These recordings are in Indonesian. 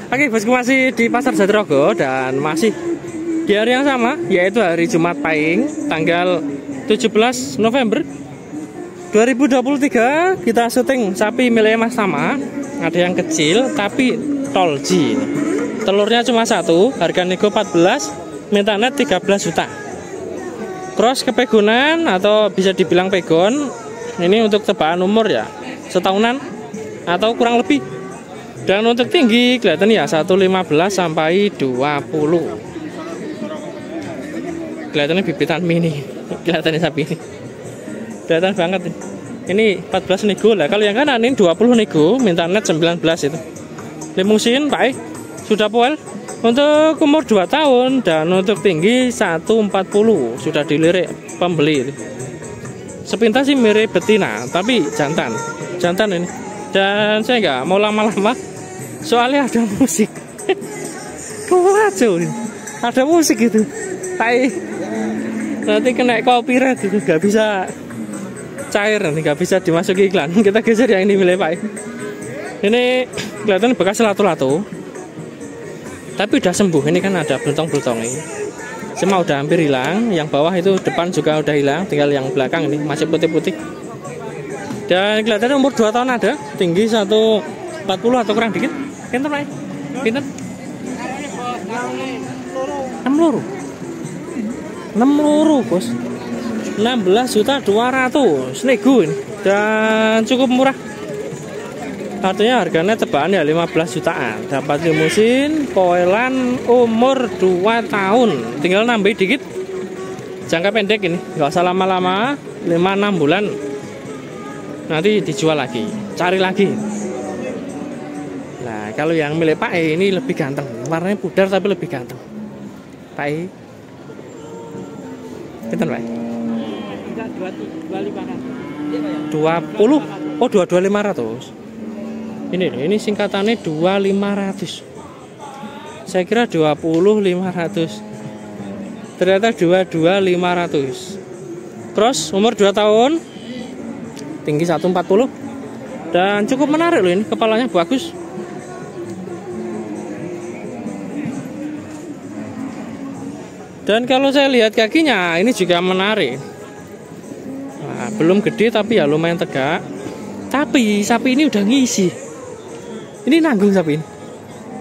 Oke, bosku, masih di Pasar Jatirogo dan masih di hari yang sama, yaitu hari Jumat Pahing, tanggal 17 November 2023. Kita syuting sapi milik Mas Tama. Ada yang kecil tapi tolji. Telurnya cuma satu, harga nego 14, minta net 13 juta. Cross kepegonan atau bisa dibilang pegon. Ini untuk tebakan umur ya, setahunan atau kurang lebih. Dan untuk tinggi kelihatan ya 115 sampai 20. Kelihatannya bibitan mini. Kelihatannya sapi ini. Kelihatan banget nih. Ini 14 nego lah. Kalau yang kanan ini 20 nego, minta net 19 itu. Limusin, Pak. Sudah poel. Untuk umur 2 tahun dan untuk tinggi 140. Sudah dilirik pembeli. Sepintas sih mirip betina, tapi jantan. Jantan ini. Dan saya nggak mau lama-lama. Soalnya ada musik. Kacau, ada musik gitu. Tapi nanti kena copyright itu, nggak bisa cair, nanti nggak bisa dimasuki iklan. Kita geser yang ini milik Pak. Ini kelihatan bekas lato-lato, tapi udah sembuh. Ini kan ada belutong-belutong ini. Semua udah hampir hilang. Yang bawah itu depan juga udah hilang. Tinggal yang belakang ini masih putih-putih. Dan kelihatannya umur 2 tahun ada. Tinggi 140 atau kurang dikit. Pinter Pak? Pinter? 6 loro. 6 loro bos. 16.200.000 nego ini. Dan cukup murah. Artinya harganya tebakan ya 15 jutaan. Dapat limusin, poelan, umur 2 tahun. Tinggal nambah dikit. Jangka pendek ini, nggak usah lama-lama. 5-6 bulan nanti dijual lagi, cari lagi. Nah, kalau yang milik Pak E ini lebih ganteng. Warnanya pudar tapi lebih ganteng. Pak E. Pinten, Pak? 20. Oh, 22.500. Ini singkatannya 2500. Saya kira 20.500. Ternyata 22.500. Cross umur 2 tahun. Tinggi 140. Dan cukup menarik loh ini, kepalanya bagus. Dan kalau saya lihat kakinya ini juga menarik. Nah, belum gede tapi ya lumayan tegak. Tapi sapi ini udah ngisi. Ini nanggung sapi ini.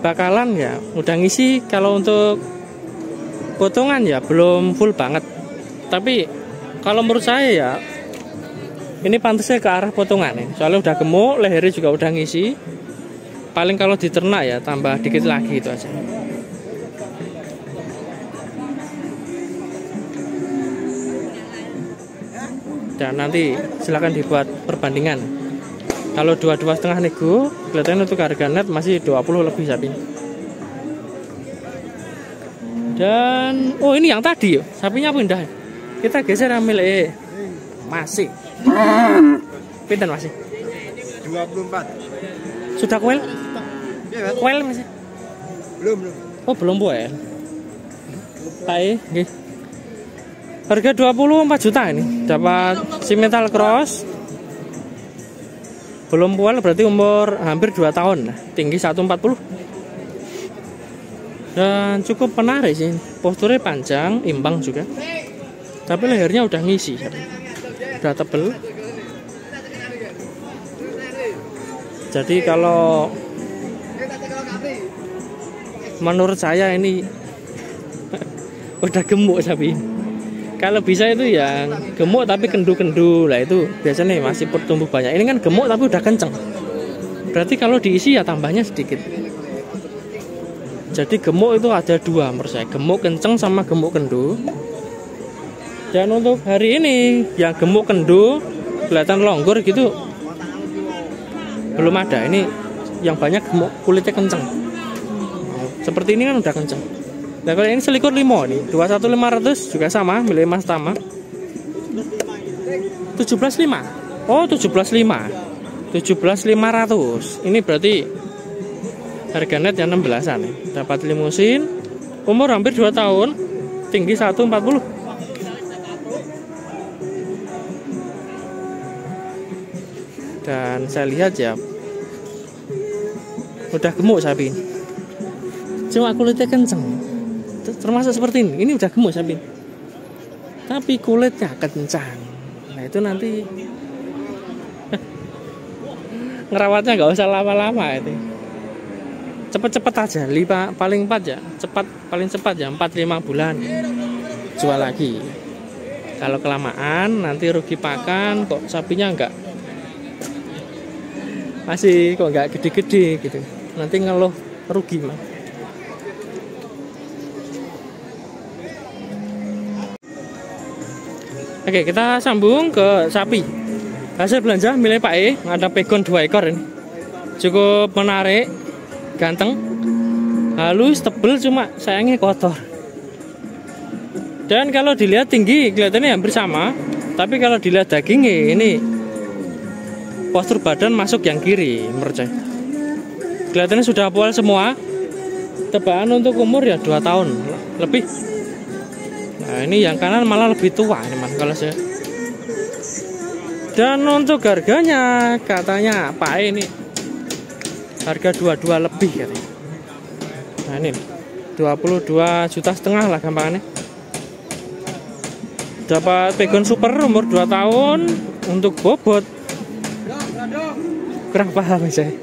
Bakalan ya udah ngisi. Kalau untuk potongan ya belum full banget. Tapi kalau menurut saya ya ini pantasnya ke arah potongan nih. Soalnya udah gemuk, lehernya juga udah ngisi. Paling kalau diternak ya tambah dikit lagi itu aja. Dan nanti silahkan dibuat perbandingan. Kalau 22,5 nego, kelihatannya untuk harga net masih 20 lebih sapi. Dan oh ini yang tadi sapinya pindah. Kita geser yang milik masih. Pindah masih. 24. Sudah kuel? Kuel masih? Belum. Oh belum kuel. Hai, nggih. Harga 24 juta ini. Dapat simental cross. Belum pual berarti umur hampir 2 tahun. Tinggi 140. Dan cukup menarik sih. Posturnya panjang, imbang juga. Tapi lehernya udah ngisi. Udah tebel. Jadi kalau menurut saya ini udah gemuk sapi. Kalau bisa itu yang gemuk tapi kendu-kendu lah itu biasanya masih bertumbuh banyak. Ini kan gemuk tapi udah kenceng. Berarti kalau diisi ya tambahnya sedikit. Jadi gemuk itu ada 2 menurut saya. Gemuk kenceng sama gemuk kendu. Dan untuk hari ini yang gemuk kendu kelihatan longgur gitu belum ada. Ini yang banyak gemuk kulitnya kenceng. Seperti ini kan udah kenceng. Nah kalau ini selikur limo nih 21.500 juga sama milik Mas Tama. 17.5. Oh 17.5. 17.500. Ini berarti harga net yang 16-an nih. Dapat limusin, umur hampir 2 tahun, tinggi 140. Dan saya lihat ya udah gemuk sapi ini. cuma kulitnya kenceng. Termasuk seperti ini udah gemuk sapi, tapi kulitnya kencang. Nah itu nanti ngerawatnya nggak usah lama-lama itu, cepet-cepet aja, paling cepat ya 4-5 bulan jual lagi. Kalau kelamaan nanti rugi pakan, kok sapinya masih nggak gede-gede gitu, nanti ngeluh rugi mah. Oke, kita sambung ke sapi. Hasil belanja milik Pak E, ada pegon 2 ekor ini. Cukup menarik, ganteng, halus, tebel, cuma sayangnya kotor. Dan kalau dilihat tinggi kelihatannya hampir sama, tapi kalau dilihat dagingnya ini postur badan masuk yang kiri, mercek. Kelihatannya sudah poel semua. Tebakan untuk umur ya 2 tahun lebih. Nah ini yang kanan malah lebih tua teman kalau saya. Dan untuk harganya katanya Pak E ini harga 22 lebih katanya. Nah ini 22,5 juta lah gampangannya. Dapat pegon super umur 2 tahun. Untuk bobot kurang paham saya.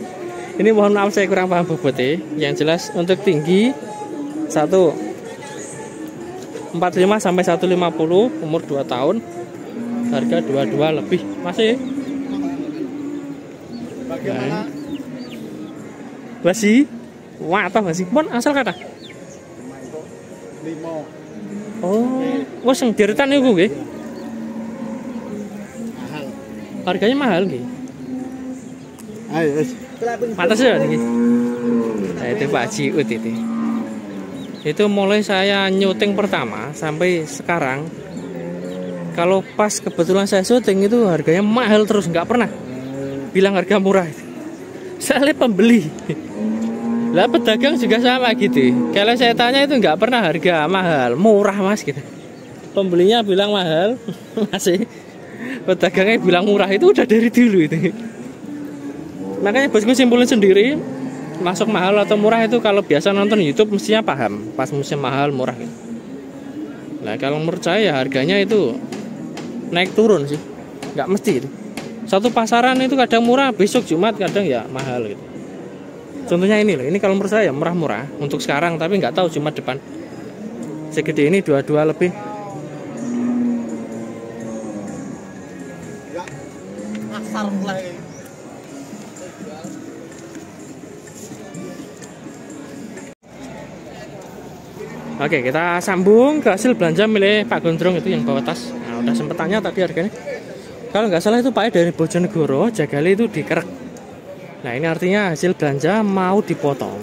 Ini mohon maaf saya kurang paham bobotnya. Yang jelas untuk tinggi 145 sampai 150, umur 2 tahun, harga 22 lebih. Masih masih wah atau masih pun asal kata oh wah yang deretan itu nggih harganya mahal nggih. Pantas ya nih. Nah itu Pak Ciut itu mulai saya nyuting pertama sampai sekarang, kalau pas kebetulan saya syuting itu harganya mahal terus, nggak pernah bilang harga murah. Saya lihat pembeli, lah pedagang juga sama gitu. Kalau saya tanya itu nggak pernah harga mahal, murah mas gitu. Pembelinya bilang mahal, masih pedagangnya bilang murah, itu udah dari dulu itu. Makanya bosku simpulin sendiri, masuk mahal atau murah itu kalau biasa nonton YouTube mestinya paham pas musim mahal murah gitu. Nah kalau menurut saya harganya itu naik turun sih, nggak mesti itu. Satu pasaran itu kadang murah, besok Jumat kadang ya mahal gitu. Contohnya ini loh, ini kalau menurut saya murah-murah untuk sekarang, tapi nggak tahu Jumat depan segede ini 22 lebih. Oke, kita sambung ke hasil belanja milik Pak Gondrong itu yang bawa tas. Nah, udah sempet tanya tadi harganya. Kalau nggak salah itu Pak E dari Bojonegoro, Jagali itu di Kerek. Nah, ini artinya hasil belanja mau dipotong.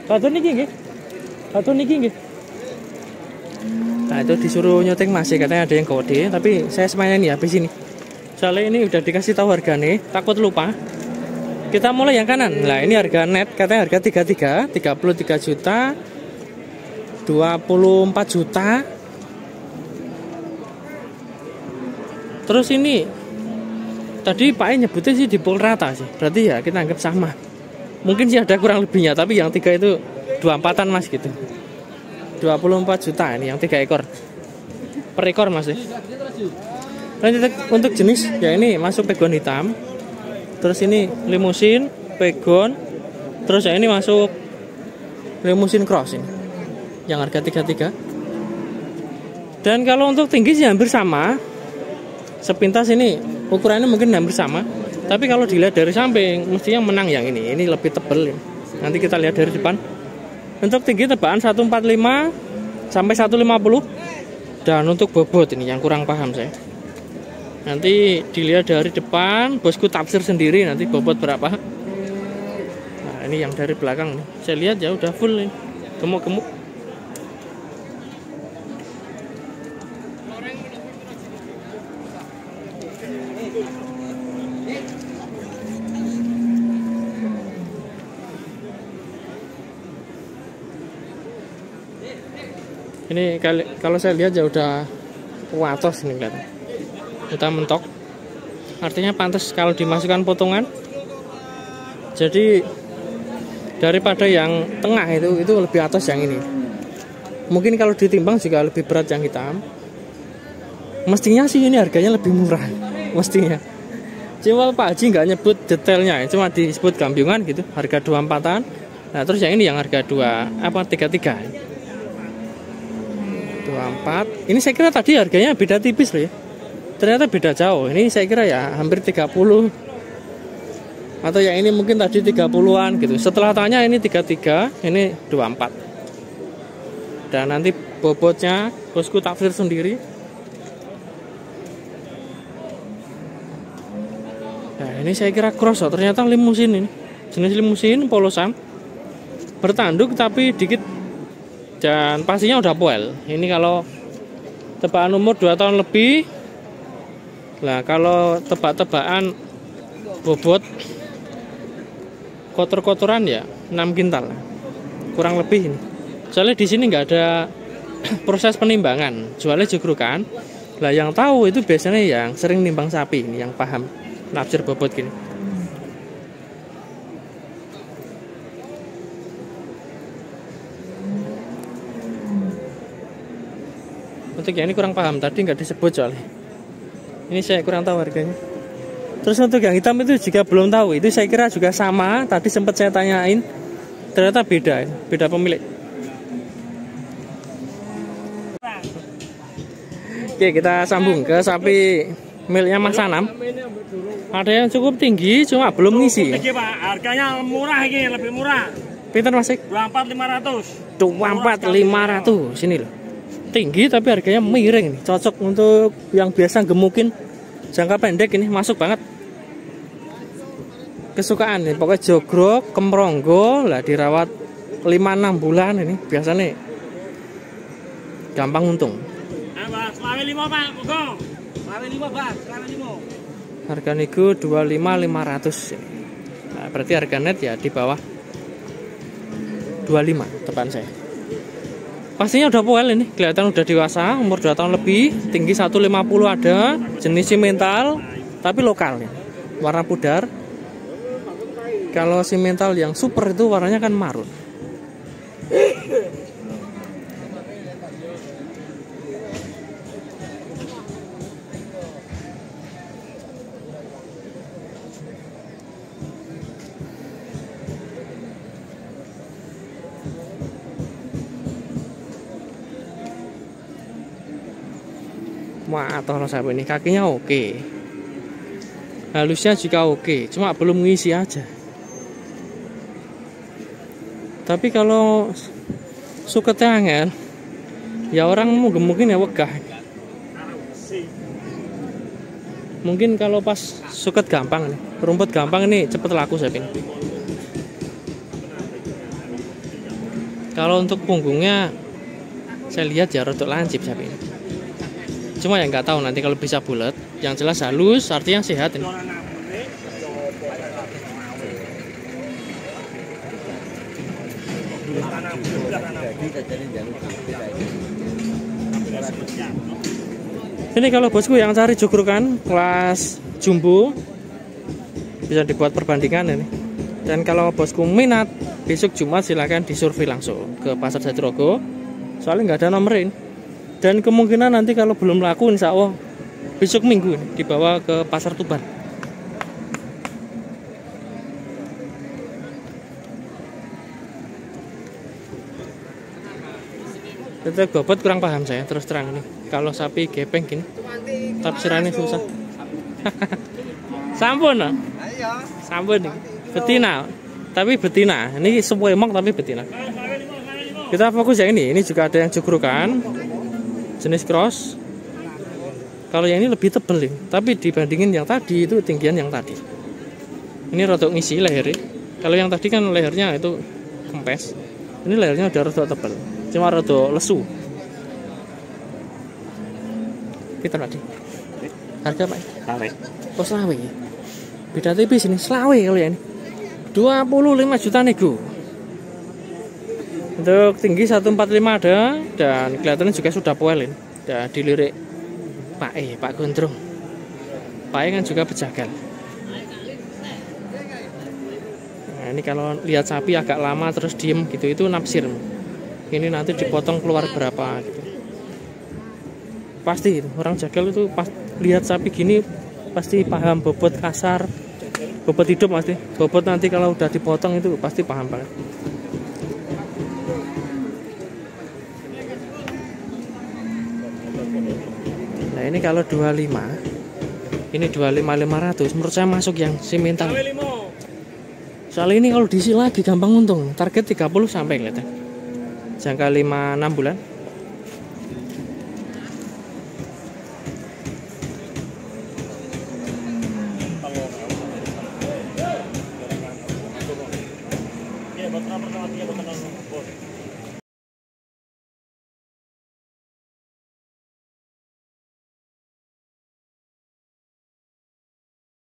Satu niki nggih. Satu niki nggih. Nah, itu disuruh nyuting masih katanya ada yang kode, tapi saya semuanya ini habis ini. Soalnya ini udah dikasih tahu harganya, takut lupa. Kita mulai yang kanan. Nah ini harga net katanya harga 33 juta, 24 juta. Terus ini tadi Pak E nyebutnya sih di pukul rata sih. Berarti ya kita anggap sama. Mungkin sih ada kurang lebihnya, tapi yang 3 itu 24-an mas gitu. 24 juta ini yang 3 ekor. Per ekor mas ya. Lanjut untuk jenis ya ini masuk pegon hitam. Terus ini limusin, pegon. Terus ya ini masuk limusin cross ini, yang harga 33. Dan kalau untuk tinggi sih hampir sama. Sepintas ini ukurannya mungkin hampir sama. Tapi kalau dilihat dari samping, mestinya menang yang ini. Ini lebih tebal. Nanti kita lihat dari depan. Untuk tinggi tebakan 145 sampai 150. Dan untuk bobot ini yang kurang paham saya. Nanti dilihat dari depan, bosku tafsir sendiri nanti bobot berapa. Nah ini yang dari belakang nih. Saya lihat ya udah full nih, gemuk-gemuk. Ini kalau saya lihat ya udah watos ini kelihatan. Kita mentok, artinya pantas kalau dimasukkan potongan. Jadi daripada yang tengah itu lebih atas yang ini. Mungkin kalau ditimbang juga lebih berat yang hitam. Mestinya sih ini harganya lebih murah, mestinya. Cuma Pak Haji nggak nyebut detailnya, cuma disebut gambiongan gitu, harga 24-an. Nah terus yang ini yang harga 33. 24. Ini saya kira tadi harganya beda tipis loh ya. Ternyata beda jauh. Ini saya kira ya hampir 30. Atau yang ini mungkin tadi 30-an gitu. Setelah tanya ini 33, ini 24. Dan nanti bobotnya bosku taksir sendiri. Nah, ini saya kira cross oh. Ternyata limusin ini. Jenis limusin polosan. Bertanduk tapi dikit. Dan pastinya udah poel. Ini kalau tebakan umur 2 tahun lebih. Nah, kalau tebak-tebakan bobot kotor-kotoran ya 6 kintal. Kurang lebih ini. Soalnya di sini nggak ada proses penimbangan, jualnya joggrokan. Lah yang tahu itu biasanya yang sering nimbang sapi ini, yang paham nafsir bobot gini. Untuk yang ini kurang paham, tadi nggak disebut soalnya. Ini saya kurang tahu harganya. Terus untuk yang hitam itu juga belum tahu. Itu saya kira juga sama. Tadi sempat saya tanyain, ternyata beda pemilik. Oke, kita sambung ke sapi miliknya Mas Anam. Ada yang cukup tinggi, cuma belum ngisi. Tinggi Pak, harganya murah ini, lebih murah. Pinter Mas? 24.500. 24.500. Sini loh. Tinggi tapi harganya miring nih. Cocok untuk yang biasa gemukin jangka pendek ini, masuk banget. Kesukaan nih, pokoknya jogrok, kemronggo, lah dirawat 5-6 bulan ini biasanya gampang untung. Selawe 5 Pak, monggo. Selawe 5 Pak, selawe 5. Harga nego 25.500. Nah, berarti harga net ya di bawah 25 depan saya. Pastinya udah poel ini, kelihatan udah dewasa, umur 2 tahun lebih, tinggi 150 ada, jenis simental, tapi lokal ya. Warna pudar. Kalau simental yang super itu warnanya kan marun. Wah, atau sapi ini kakinya oke. Halusnya juga oke, cuma belum ngisi aja. Tapi kalau suketnya angel, ya orang mau gemukin ya wegah. Mungkin kalau pas suket gampang nih, rumput gampang ini cepet laku sapi ini. Kalau untuk punggungnya, saya lihat ya rodok lancip sapi ini. Cuma yang nggak tahu nanti kalau bisa bulat, yang jelas halus, artinya sehat ini. Ini kalau bosku yang cari joggrokan kelas jumbo bisa dibuat perbandingan ini. Dan kalau bosku minat besok Jumat silahkan disurvei langsung ke Pasar Jatirogo. Soalnya nggak ada nomerin. Dan kemungkinan nanti kalau belum laku insya Allah besok minggu dibawa ke Pasar Tuban. Itu bobot kurang paham saya terus terang nih. Kalau sapi gepeng gini tafsirannya susah. Sampun no? Sampun nih. Betina. Tapi betina. Ini semua emok tapi betina. Kita fokus yang ini. Ini juga ada yang joggrokan. Jenis cross. Kalau yang ini lebih tebel nih, tapi dibandingin yang tadi itu tinggian yang tadi. Ini rodok ngisi lehernya. Kalau yang tadi kan lehernya itu kempes. Ini lehernya udah rodok tebel, cuma rodok lesu. Kita tadi. Harga Pak? Selawe. Oh selawe. Beda tipis ini selawe kalau ya ini. 25 juta nego. Untuk tinggi 145 ada dan kelihatannya juga sudah poel ini. Udah dilirik Pak Gondrong. Pak kan juga pejagal. Nah, Nah ini kalau lihat sapi agak lama terus diem gitu, itu naksir. Ini nanti dipotong keluar berapa gitu. Pasti orang Jagal itu pas lihat sapi gini pasti paham bobot kasar, bobot hidup pasti. Bobot nanti kalau udah dipotong itu pasti paham banget. Nah ini kalau 25, ini 25.500 menurut saya masuk yang simental. Soalnya ini kalau diisi lagi gampang untung. Target 30 sampai lihat ya. Jangka 5-6 bulan. Iya,